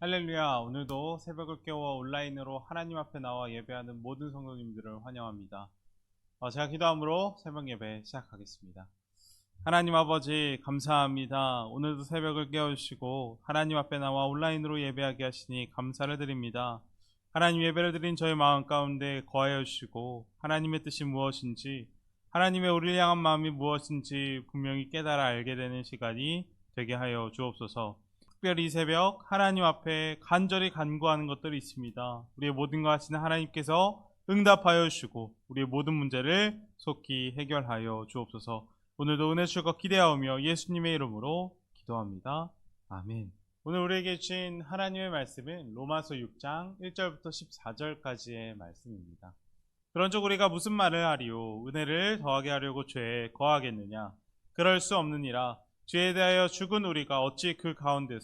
할렐루야. 오늘도 새벽을 깨워 온라인으로 하나님 앞에 나와 예배하는 모든 성도님들을 환영합니다. 제가 기도함으로 새벽 예배 시작하겠습니다. 하나님 아버지 감사합니다. 오늘도 새벽을 깨워주시고 하나님 앞에 나와 온라인으로 예배하게 하시니 감사를 드립니다. 하나님, 예배를 드린 저희 마음 가운데 거하여 주시고 하나님의 뜻이 무엇인지, 하나님의 우리를 향한 마음이 무엇인지 분명히 깨달아 알게 되는 시간이 되게 하여 주옵소서. 특별히 이 새벽 하나님 앞에 간절히 간구하는 것들이 있습니다. 우리의 모든 것 하시는 하나님께서 응답하여 주시고 우리의 모든 문제를 속히 해결하여 주옵소서. 오늘도 은혜 주실 것 기대하오며 예수님의 이름으로 기도합니다. 아멘. 오늘 우리에게 주신 하나님의 말씀은 로마서 6장 1절부터 14절까지의 말씀입니다. 그런즉 우리가 무슨 말을 하리요? 은혜를 더하게 하려고 죄에 거하겠느냐? 그럴 수 없느니라. 죄에 대하여 죽은 우리가 어찌 그 가운데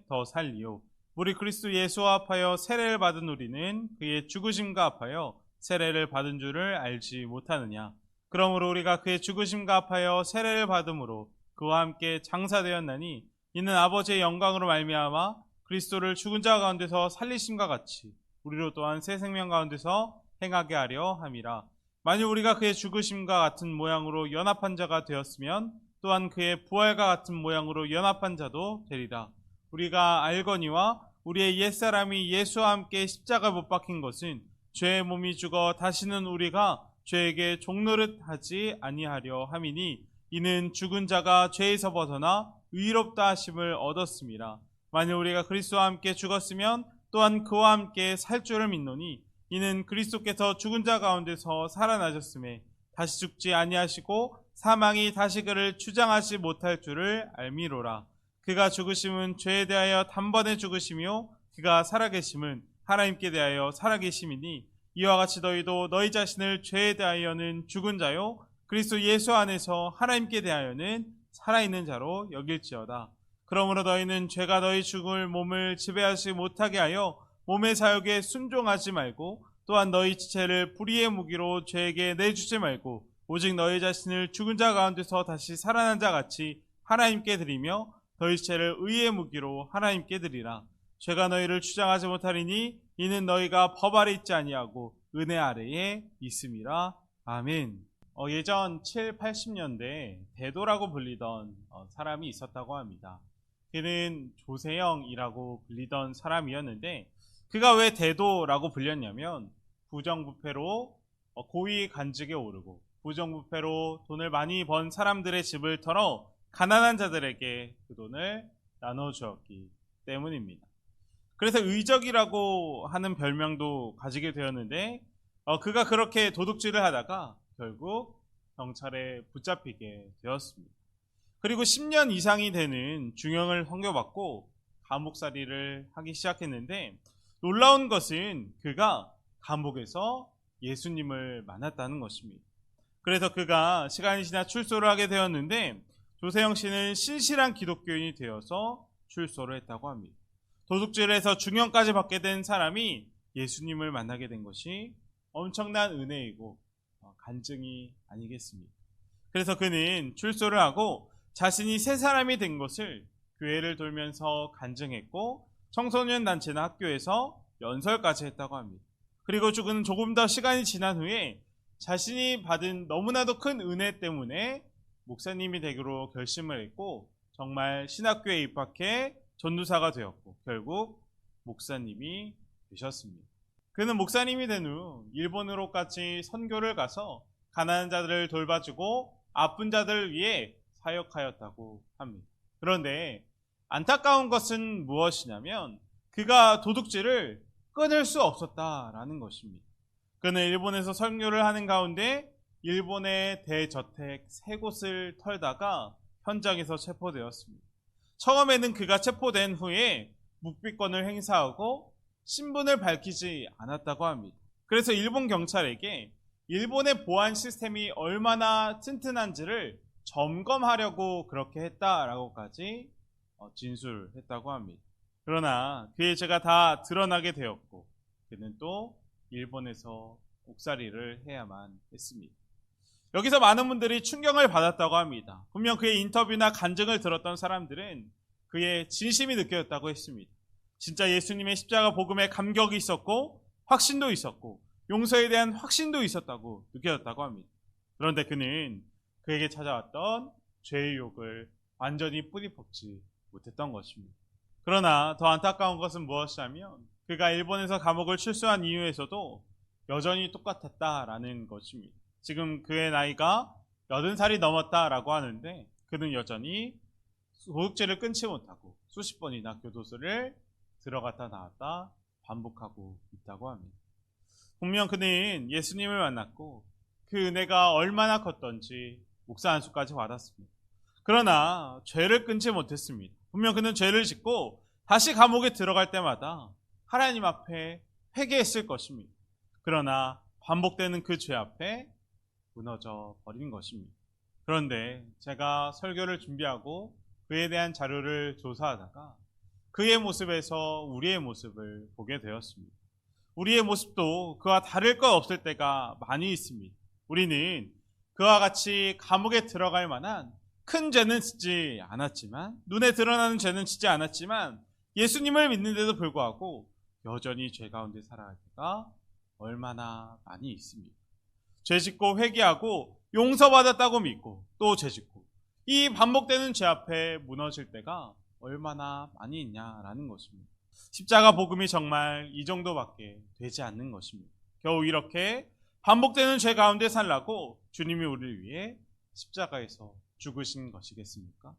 더 살리요? 우리 그리스도 예수와 합하여 세례를 받은 우리는 그의 죽으심과 합하여 세례를 받은 줄을 알지 못하느냐? 그러므로 우리가 그의 죽으심과 합하여 세례를 받음으로 그와 함께 장사되었나니 이는 아버지의 영광으로 말미암아 그리스도를 죽은 자 가운데서 살리심과 같이 우리로 또한 새 생명 가운데서 행하게 하려 함이라. 만일 우리가 그의 죽으심과 같은 모양으로 연합한 자가 되었으면 또한 그의 부활과 같은 모양으로 연합한 자도 되리라. 우리가 알거니와 우리의 옛사람이 예수와 함께 십자가 못 박힌 것은 죄의 몸이 죽어 다시는 우리가 죄에게 종노릇 하지 아니하려 함이니 이는 죽은 자가 죄에서 벗어나 의롭다 하심을 얻었음이라. 만일 우리가 그리스도와 함께 죽었으면 또한 그와 함께 살 줄을 믿노니 이는 그리스도께서 죽은 자 가운데서 살아나셨음에 다시 죽지 아니하시고 사망이 다시 그를 주장하지 못할 줄을 알미로라. 그가 죽으심은 죄에 대하여 단번에 죽으시며 그가 살아계심은 하나님께 대하여 살아계심이니 이와 같이 너희도 너희 자신을 죄에 대하여는 죽은 자요 그리스도 예수 안에서 하나님께 대하여는 살아있는 자로 여길지어다. 그러므로 너희는 죄가 너희 죽을 몸을 지배하지 못하게 하여 몸의 사욕에 순종하지 말고 또한 너희 지체를 불의의 무기로 죄에게 내주지 말고 오직 너희 자신을 죽은 자 가운데서 다시 살아난 자 같이 하나님께 드리며 너희 지체를 의의 무기로 하나님께 드리라. 죄가 너희를 주장하지 못하리니 이는 너희가 법 아래 있지 아니하고 은혜 아래에 있음이라. 아멘. 예전 7, 80년대 대도라고 불리던 사람이 있었다고 합니다. 그는 조세영이라고 불리던 사람이었는데 그가 왜 대도라고 불렸냐면 부정부패로 고위 관직에 오르고 부정부패로 돈을 많이 번 사람들의 집을 털어 가난한 자들에게 그 돈을 나눠주었기 때문입니다. 그래서 의적이라고 하는 별명도 가지게 되었는데 그가 그렇게 도둑질을 하다가 결국 경찰에 붙잡히게 되었습니다. 그리고 10년 이상이 되는 중형을 선고받고 감옥살이를 하기 시작했는데 놀라운 것은 그가 감옥에서 예수님을 만났다는 것입니다. 그래서 그가 시간이 지나 출소를 하게 되었는데 조세영 씨는 신실한 기독교인이 되어서 출소를 했다고 합니다. 도둑질을 해서 중형까지 받게 된 사람이 예수님을 만나게 된 것이 엄청난 은혜이고 간증이 아니겠습니까? 그래서 그는 출소를 하고 자신이 새 사람이 된 것을 교회를 돌면서 간증했고 청소년 단체나 학교에서 연설까지 했다고 합니다. 그리고 그는 조금 더 시간이 지난 후에 자신이 받은 너무나도 큰 은혜 때문에 목사님이 되기로 결심을 했고 정말 신학교에 입학해 전도사가 되었고 결국 목사님이 되셨습니다. 그는 목사님이 된 후 일본으로까지 선교를 가서 가난한 자들을 돌봐주고 아픈 자들을 위해 사역하였다고 합니다. 그런데 안타까운 것은 무엇이냐면 그가 도둑질을 끊을 수 없었다라는 것입니다. 그는 일본에서 선교를 하는 가운데 일본의 대저택 3곳을 털다가 현장에서 체포되었습니다. 처음에는 그가 체포된 후에 묵비권을 행사하고 신분을 밝히지 않았다고 합니다. 그래서 일본 경찰에게 일본의 보안 시스템이 얼마나 튼튼한지를 점검하려고 그렇게 했다라고까지 진술했다고 합니다. 그러나 그의 죄가 다 드러나게 되었고 그는 또 일본에서 옥살이를 해야만 했습니다. 여기서 많은 분들이 충격을 받았다고 합니다. 분명 그의 인터뷰나 간증을 들었던 사람들은 그의 진심이 느껴졌다고 했습니다. 진짜 예수님의 십자가 복음에 감격이 있었고 확신도 있었고 용서에 대한 확신도 있었다고 느껴졌다고 합니다. 그런데 그는 그에게 찾아왔던 죄의 욕을 완전히 뿌리 뽑지 못했던 것입니다. 그러나 더 안타까운 것은 무엇이냐면 그가 일본에서 감옥을 출소한 이후에서도 여전히 똑같았다라는 것입니다. 지금 그의 나이가 80살이 넘었다라고 하는데 그는 여전히 도둑질을 끊지 못하고 수십 번이나 교도소를 들어갔다 나왔다 반복하고 있다고 합니다. 분명 그는 예수님을 만났고 그 은혜가 얼마나 컸던지 목사 안수까지 받았습니다. 그러나 죄를 끊지 못했습니다. 분명 그는 죄를 짓고 다시 감옥에 들어갈 때마다 하나님 앞에 회개했을 것입니다. 그러나 반복되는 그 죄 앞에 무너져 버린 것입니다. 그런데 제가 설교를 준비하고 그에 대한 자료를 조사하다가 그의 모습에서 우리의 모습을 보게 되었습니다. 우리의 모습도 그와 다를 것 없을 때가 많이 있습니다. 우리는 그와 같이 감옥에 들어갈 만한 큰 죄는 짓지 않았지만, 눈에 드러나는 죄는 짓지 않았지만 예수님을 믿는데도 불구하고 여전히 죄 가운데 살아갈 때가 얼마나 많이 있습니다. 죄 짓고 회개하고 용서받았다고 믿고 또 죄 짓고 이 반복되는 죄 앞에 무너질 때가 얼마나 많이 있냐라는 것입니다. 십자가 복음이 정말 이 정도밖에 되지 않는 것입니다. 겨우 이렇게 반복되는 죄 가운데 살라고 주님이 우리를 위해 십자가에서 죽으신 것이겠습니까?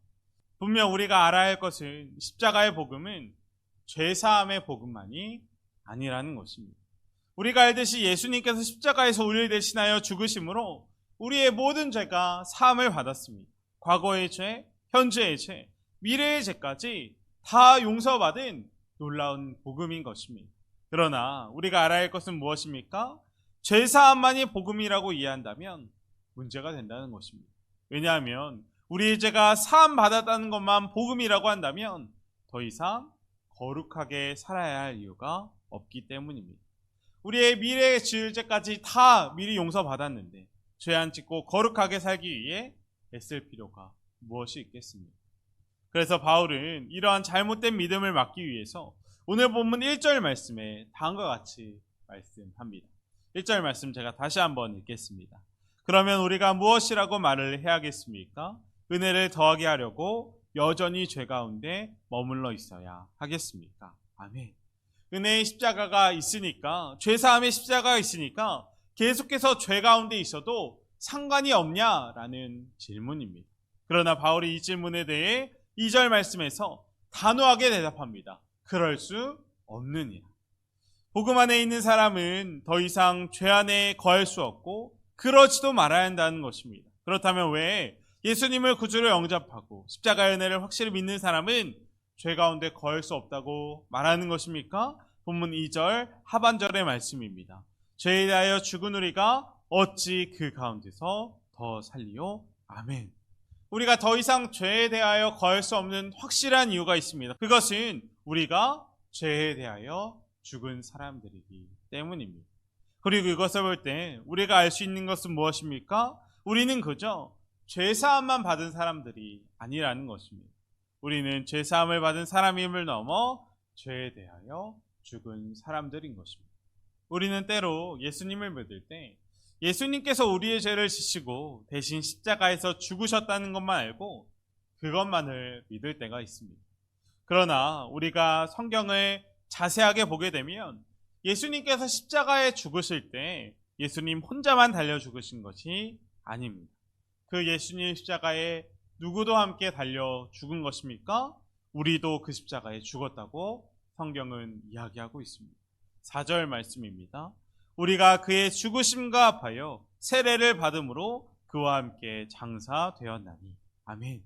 분명 우리가 알아야 할 것은 십자가의 복음은 죄사함의 복음만이 아니라는 것입니다. 우리가 알듯이 예수님께서 십자가에서 우리를 대신하여 죽으심으로 우리의 모든 죄가 사함을 받았습니다. 과거의 죄, 현재의 죄, 미래의 죄까지 다 용서받은 놀라운 복음인 것입니다. 그러나 우리가 알아야 할 것은 무엇입니까? 죄사함만이 복음이라고 이해한다면 문제가 된다는 것입니다. 왜냐하면 우리의 죄가 사함 받았다는 것만 복음이라고 한다면 더 이상 거룩하게 살아야 할 이유가 없기 때문입니다. 우리의 미래의 지을 죄까지 다 미리 용서받았는데 죄 안 짓고 거룩하게 살기 위해 애쓸 필요가 무엇이 있겠습니까? 그래서 바울은 이러한 잘못된 믿음을 막기 위해서 오늘 본문 1절 말씀에 다음과 같이 말씀합니다. 1절 말씀 제가 다시 한번 읽겠습니다. 그러면 우리가 무엇이라고 말을 해야겠습니까? 은혜를 더하게 하려고 여전히 죄 가운데 머물러 있어야 하겠습니까? 아멘. 은혜의 십자가가 있으니까, 죄사함의 십자가가 있으니까 계속해서 죄 가운데 있어도 상관이 없냐라는 질문입니다. 그러나 바울이 이 질문에 대해 2절 말씀에서 단호하게 대답합니다. 그럴 수 없느니라. 복음 안에 있는 사람은 더 이상 죄 안에 거할 수 없고 그러지도 말아야 한다는 것입니다. 그렇다면 왜 예수님을 구주로 영접하고 십자가의 은혜를 확실히 믿는 사람은 죄 가운데 거할 수 없다고 말하는 것입니까? 본문 2절 하반절의 말씀입니다. 죄에 대하여 죽은 우리가 어찌 그 가운데서 더 살리요? 아멘. 우리가 더 이상 죄에 대하여 거할 수 없는 확실한 이유가 있습니다. 그것은 우리가 죄에 대하여 죽은 사람들이기 때문입니다. 그리고 이것을 볼 때 우리가 알 수 있는 것은 무엇입니까? 우리는 그저 죄사함만 받은 사람들이 아니라는 것입니다. 우리는 죄사함을 받은 사람임을 넘어 죄에 대하여 죽은 사람들인 것입니다. 우리는 때로 예수님을 믿을 때 예수님께서 우리의 죄를 지시고 대신 십자가에서 죽으셨다는 것만 알고 그것만을 믿을 때가 있습니다. 그러나 우리가 성경을 자세하게 보게 되면 예수님께서 십자가에 죽으실 때 예수님 혼자만 달려 죽으신 것이 아닙니다. 그 예수님 십자가에 누구도 함께 달려 죽은 것입니까? 우리도 그 십자가에 죽었다고 성경은 이야기하고 있습니다. 4절 말씀입니다. 우리가 그의 죽으심과 합하여 세례를 받음으로 그와 함께 장사되었나니. 아멘.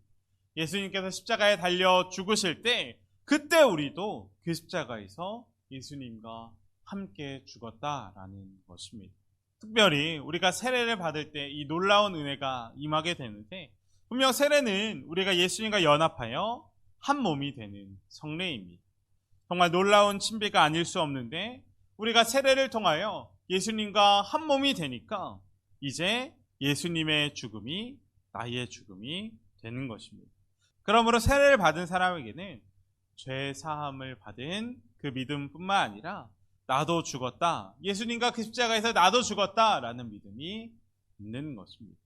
예수님께서 십자가에 달려 죽으실 때 그때 우리도 그 십자가에서 예수님과 함께 죽었다라는 것입니다. 특별히 우리가 세례를 받을 때 이 놀라운 은혜가 임하게 되는데 분명 세례는 우리가 예수님과 연합하여 한 몸이 되는 성례입니다. 정말 놀라운 신비가 아닐 수 없는데 우리가 세례를 통하여 예수님과 한 몸이 되니까 이제 예수님의 죽음이 나의 죽음이 되는 것입니다. 그러므로 세례를 받은 사람에게는 죄 사함을 받은 그 믿음뿐만 아니라 나도 죽었다, 예수님과 그 십자가에서 나도 죽었다라는 믿음이 있는 것입니다.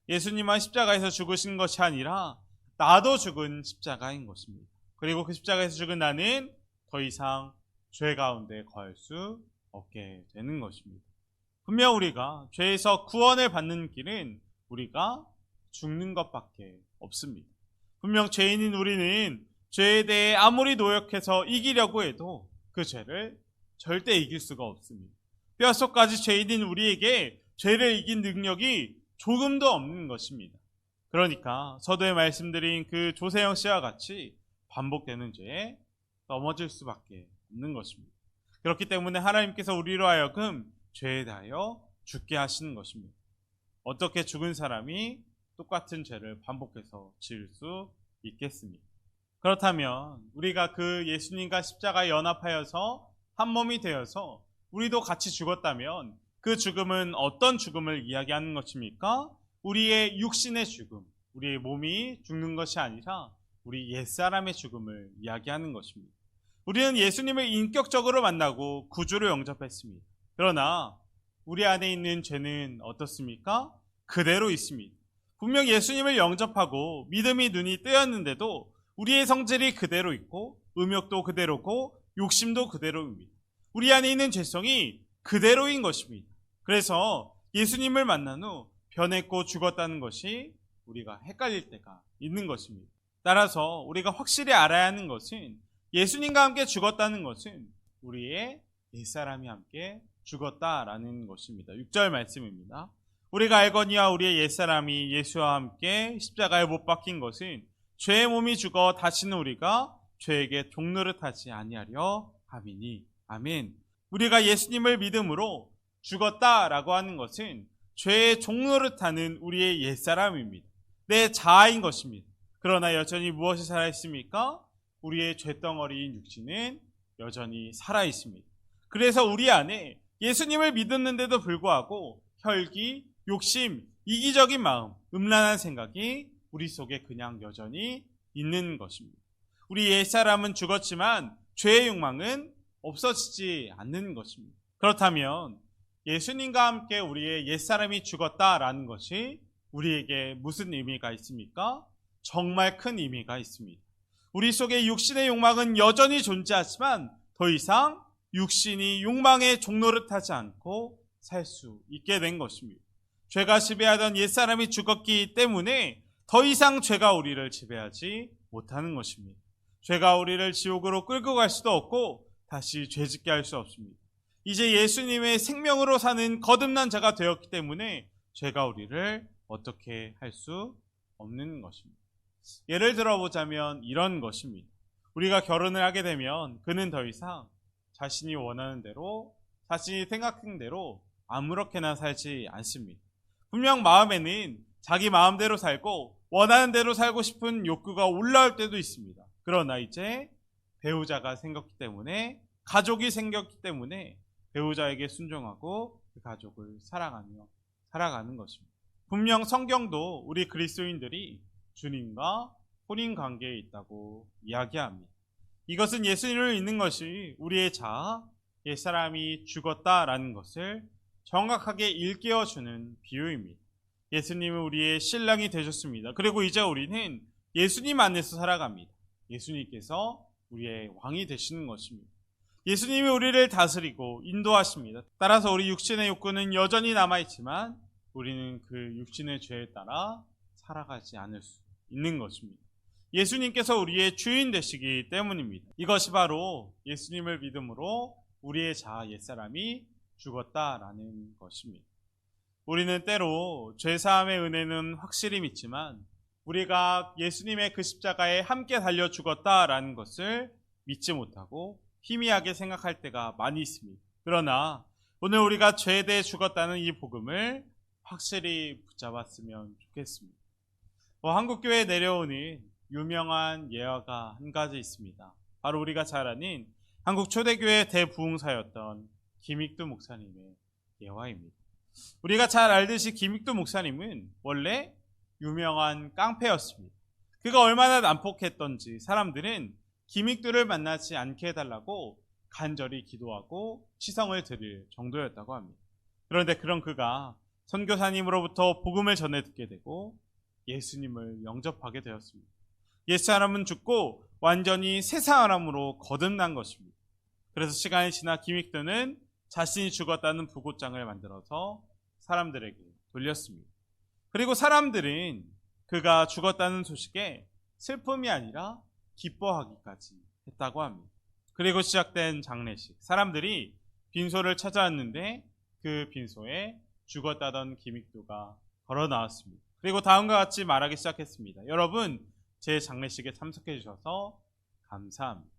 예수님만 십자가에서 죽으신 것이 아니라 나도 죽은 십자가인 것입니다. 그리고 그 십자가에서 죽은 나는 더 이상 죄 가운데 거할 수 없게 되는 것입니다. 분명 우리가 죄에서 구원을 받는 길은 우리가 죽는 것밖에 없습니다. 분명 죄인인 우리는 죄에 대해 아무리 노력해서 이기려고 해도 그 죄를 절대 이길 수가 없습니다. 뼛속까지 죄인인 우리에게 죄를 이긴 능력이 조금도 없는 것입니다. 그러니까 서두에 말씀드린 그 조세영 씨와 같이 반복되는 죄에 넘어질 수밖에 없는 것입니다. 그렇기 때문에 하나님께서 우리로 하여금 죄에 대하여 죽게 하시는 것입니다. 어떻게 죽은 사람이 똑같은 죄를 반복해서 지을 수 있겠습니까? 그렇다면 우리가 그 예수님과 십자가에 연합하여서 한 몸이 되어서 우리도 같이 죽었다면 그 죽음은 어떤 죽음을 이야기하는 것입니까? 우리의 육신의 죽음, 우리의 몸이 죽는 것이 아니라 우리 옛사람의 죽음을 이야기하는 것입니다. 우리는 예수님을 인격적으로 만나고 구주로 영접했습니다. 그러나 우리 안에 있는 죄는 어떻습니까? 그대로 있습니다. 분명 예수님을 영접하고 믿음이 눈이 뜨였는데도 우리의 성질이 그대로 있고 음욕도 그대로고 욕심도 그대로입니다. 우리 안에 있는 죄성이 그대로인 것입니다. 그래서 예수님을 만난 후 변했고 죽었다는 것이 우리가 헷갈릴 때가 있는 것입니다. 따라서 우리가 확실히 알아야 하는 것은 예수님과 함께 죽었다는 것은 우리의 옛사람이 함께 죽었다라는 것입니다. 6절 말씀입니다. 우리가 알거니와 우리의 옛사람이 예수와 함께 십자가에 못 박힌 것은 죄의 몸이 죽어 다시는 우리가 죄에게 종노릇하지 아니하려 함이니. 아멘. 우리가 예수님을 믿음으로 죽었다라고 하는 것은 죄의 종노릇하는 우리의 옛사람입니다. 내 자아인 것입니다. 그러나 여전히 무엇이 살아있습니까? 우리의 죄덩어리인 육신은 여전히 살아있습니다. 그래서 우리 안에 예수님을 믿었는데도 불구하고 혈기, 욕심, 이기적인 마음, 음란한 생각이 우리 속에 그냥 여전히 있는 것입니다. 우리 옛사람은 죽었지만 죄의 욕망은 없어지지 않는 것입니다. 그렇다면 예수님과 함께 우리의 옛사람이 죽었다라는 것이 우리에게 무슨 의미가 있습니까? 정말 큰 의미가 있습니다. 우리 속에 육신의 욕망은 여전히 존재하지만 더 이상 육신이 욕망의 종노릇하지 않고 살 수 있게 된 것입니다. 죄가 지배하던 옛사람이 죽었기 때문에 더 이상 죄가 우리를 지배하지 못하는 것입니다. 죄가 우리를 지옥으로 끌고 갈 수도 없고 다시 죄짓게 할 수 없습니다. 이제 예수님의 생명으로 사는 거듭난 자가 되었기 때문에 죄가 우리를 어떻게 할 수 없는 것입니다. 예를 들어보자면 이런 것입니다. 우리가 결혼을 하게 되면 그는 더 이상 자신이 원하는 대로, 자신이 생각한 대로 아무렇게나 살지 않습니다. 분명 마음에는 자기 마음대로 살고 원하는 대로 살고 싶은 욕구가 올라올 때도 있습니다. 그러나 이제 배우자가 생겼기 때문에, 가족이 생겼기 때문에 배우자에게 순종하고 그 가족을 사랑하며 살아가는 것입니다. 분명 성경도 우리 그리스도인들이 주님과 혼인 관계에 있다고 이야기합니다. 이것은 예수님을 믿는 것이 우리의 자아, 옛사람이 죽었다라는 것을 정확하게 일깨워주는 비유입니다. 예수님은 우리의 신랑이 되셨습니다. 그리고 이제 우리는 예수님 안에서 살아갑니다. 예수님께서 우리의 왕이 되시는 것입니다. 예수님이 우리를 다스리고 인도하십니다. 따라서 우리 육신의 욕구는 여전히 남아있지만 우리는 그 육신의 죄에 따라 살아가지 않을 수 있는 것입니다. 예수님께서 우리의 주인 되시기 때문입니다. 이것이 바로 예수님을 믿음으로 우리의 자아 옛사람이 죽었다라는 것입니다. 우리는 때로 죄사함의 은혜는 확실히 믿지만 우리가 예수님의 그 십자가에 함께 달려 죽었다라는 것을 믿지 못하고 희미하게 생각할 때가 많이 있습니다. 그러나 오늘 우리가 죄에 대해 죽었다는 이 복음을 확실히 붙잡았으면 좋겠습니다. 한국교회에 내려오는 유명한 예화가 한 가지 있습니다. 바로 우리가 잘 아는 한국 초대교회 대부흥사였던 김익두 목사님의 예화입니다. 우리가 잘 알듯이 김익두 목사님은 원래 유명한 깡패였습니다. 그가 얼마나 난폭했던지 사람들은 기믹도를 만나지 않게 해달라고 간절히 기도하고 시성을 드릴 정도였다고 합니다. 그런데 그런 그가 선교사님으로부터 복음을 전해 듣게 되고 예수님을 영접하게 되었습니다. 옛 사람은 죽고 완전히 새 사람으로 거듭난 것입니다. 그래서 시간이 지나 기믹도는 자신이 죽었다는 부고장을 만들어서 사람들에게 돌렸습니다. 그리고 사람들은 그가 죽었다는 소식에 슬픔이 아니라 기뻐하기까지 했다고 합니다. 그리고 시작된 장례식. 사람들이 빈소를 찾아왔는데 그 빈소에 죽었다던 기믹도가 걸어 나왔습니다. 그리고 다음과 같이 말하기 시작했습니다. 여러분, 제 장례식에 참석해 주셔서 감사합니다.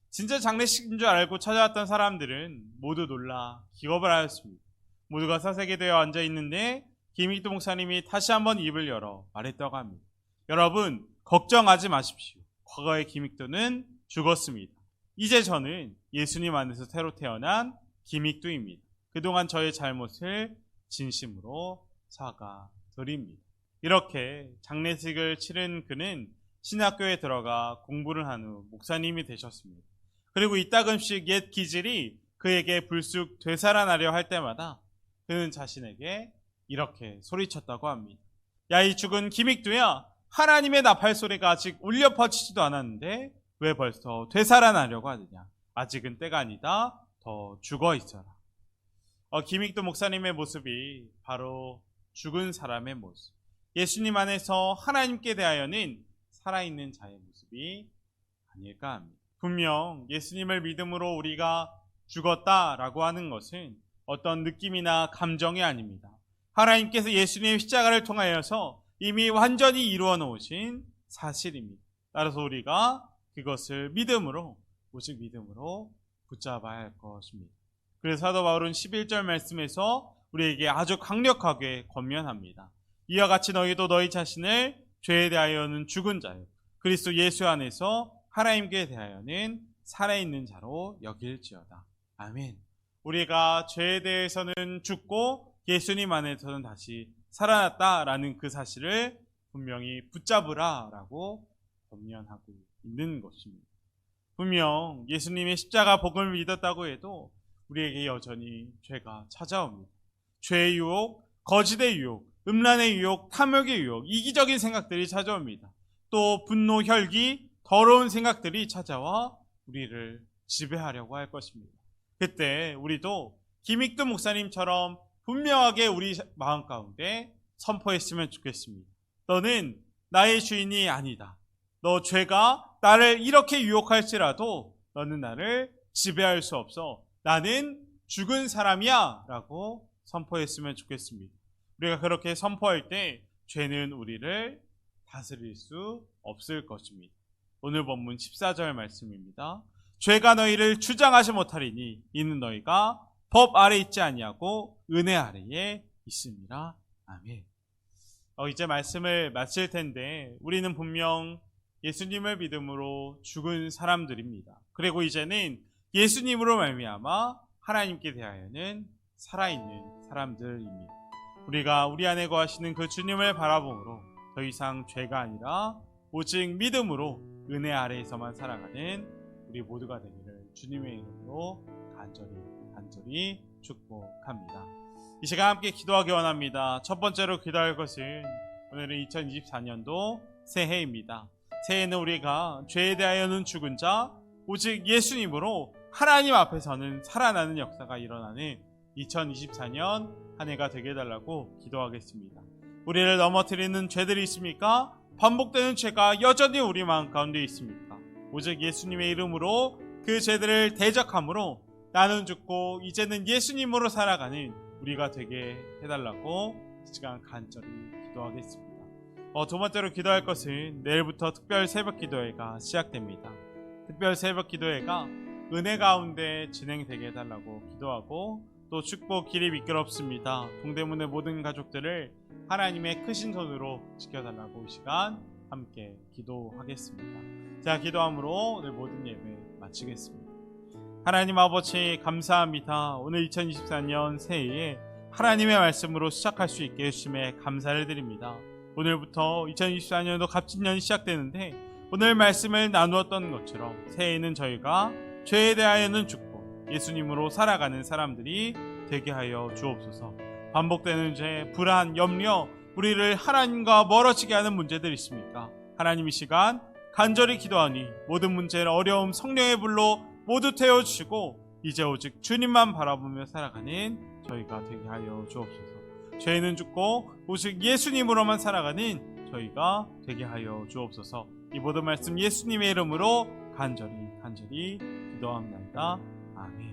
진짜 장례식인 줄 알고 찾아왔던 사람들은 모두 놀라 기겁을 하였습니다. 모두가 사색이 되어 앉아 있는데 기믹도 목사님이 다시 한번 입을 열어 말했다고 합니다. 여러분, 걱정하지 마십시오. 과거의 기믹도는 죽었습니다. 이제 저는 예수님 안에서 새로 태어난 기믹도입니다. 그동안 저의 잘못을 진심으로 사과드립니다. 이렇게 장례식을 치른 그는 신학교에 들어가 공부를 한 후 목사님이 되셨습니다. 그리고 이따금씩 옛 기질이 그에게 불쑥 되살아나려 할 때마다 그는 자신에게 이렇게 소리쳤다고 합니다. 야, 이 죽은 기믹도야, 하나님의 나팔 소리가 아직 울려 퍼지지도 않았는데 왜 벌써 되살아나려고 하느냐. 아직은 때가 아니다. 더 죽어 있어라. 기믹도 목사님의 모습이 바로 죽은 사람의 모습. 예수님 안에서 하나님께 대하여는 살아있는 자의 모습이 아닐까 합니다. 분명 예수님을 믿음으로 우리가 죽었다라고 하는 것은 어떤 느낌이나 감정이 아닙니다. 하나님께서 예수님의 십자가를 통하여서 이미 완전히 이루어 놓으신 사실입니다. 따라서 우리가 그것을 믿음으로, 오직 믿음으로 붙잡아야 할 것입니다. 그래서 사도 바울은 11절 말씀에서 우리에게 아주 강력하게 권면합니다. 이와 같이 너희도 너희 자신을 죄에 대하여는 죽은 자요, 그리스도 예수 안에서 하나님께 대하여는 살아있는 자로 여길지어다. 아멘. 우리가 죄에 대해서는 죽고 예수님 안에서는 다시 살아났다라는 그 사실을 분명히 붙잡으라라고 권면하고 있는 것입니다. 분명 예수님의 십자가 복음을 믿었다고 해도 우리에게 여전히 죄가 찾아옵니다. 죄의 유혹, 거짓의 유혹, 음란의 유혹, 탐욕의 유혹, 이기적인 생각들이 찾아옵니다. 또 분노, 혈기, 더러운 생각들이 찾아와 우리를 지배하려고 할 것입니다. 그때 우리도 기믹도 목사님처럼 분명하게 우리 마음 가운데 선포했으면 좋겠습니다. 너는 나의 주인이 아니다. 너 죄가 나를 이렇게 유혹할지라도 너는 나를 지배할 수 없어. 나는 죽은 사람이야 라고 선포했으면 좋겠습니다. 우리가 그렇게 선포할 때 죄는 우리를 다스릴 수 없을 것입니다. 오늘 본문 14절 말씀입니다. 죄가 너희를 주장하지 못하리니 이는 너희가 법 아래 있지 아니하고 은혜 아래에 있습니다. 아멘. 이제 말씀을 마칠 텐데 우리는 분명 예수님을 믿음으로 죽은 사람들입니다. 그리고 이제는 예수님으로 말미암아 하나님께 대하여는 살아있는 사람들입니다. 우리가 우리 안에 거하시는 그 주님을 바라봄으로 더 이상 죄가 아니라 오직 믿음으로 은혜 아래에서만 살아가는 우리 모두가 되기를 주님의 이름으로 간절히 축복합니다. 이 시간 함께 기도하기 원합니다. 첫 번째로 기도할 것은 오늘은 2024년도 새해입니다. 새해는 우리가 죄에 대하여는 죽은 자, 오직 예수님으로 하나님 앞에서는 살아나는 역사가 일어나는 2024년 한 해가 되게 해달라고 기도하겠습니다. 우리를 넘어뜨리는 죄들이 있습니까? 반복되는 죄가 여전히 우리 마음 가운데 있습니까? 오직 예수님의 이름으로 그 죄들을 대적함으로 나는 죽고 이제는 예수님으로 살아가는 우리가 되게 해달라고 이 시간 간절히 기도하겠습니다. 두 번째로 기도할 것은 내일부터 특별 새벽 기도회가 시작됩니다. 특별 새벽 기도회가 은혜 가운데 진행되게 해달라고 기도하고 또 축복 길이 미끄럽습니다. 동대문의 모든 가족들을 하나님의 크신 손으로 지켜달라고 이 시간 함께 기도하겠습니다. 자, 기도함으로 오늘 모든 예배 마치겠습니다. 하나님 아버지 감사합니다. 오늘 2024년 새해에 하나님의 말씀으로 시작할 수 있게 해주심에 감사를 드립니다. 오늘부터 2024년도 갑진년이 시작되는데 오늘 말씀을 나누었던 것처럼 새해에는 저희가 죄에 대하여는 죽고 예수님으로 살아가는 사람들이 되게 하여 주옵소서. 반복되는 죄, 불안, 염려, 우리를 하나님과 멀어지게 하는 문제들이 있습니까? 하나님 이 시간 간절히 기도하니 모든 문제를 어려움 성령의 불로 모두 태워주시고 이제 오직 주님만 바라보며 살아가는 저희가 되게 하여 주옵소서. 죄는 죽고 오직 예수님으로만 살아가는 저희가 되게 하여 주옵소서. 이 모든 말씀 예수님의 이름으로 간절히 기도합니다. 아멘.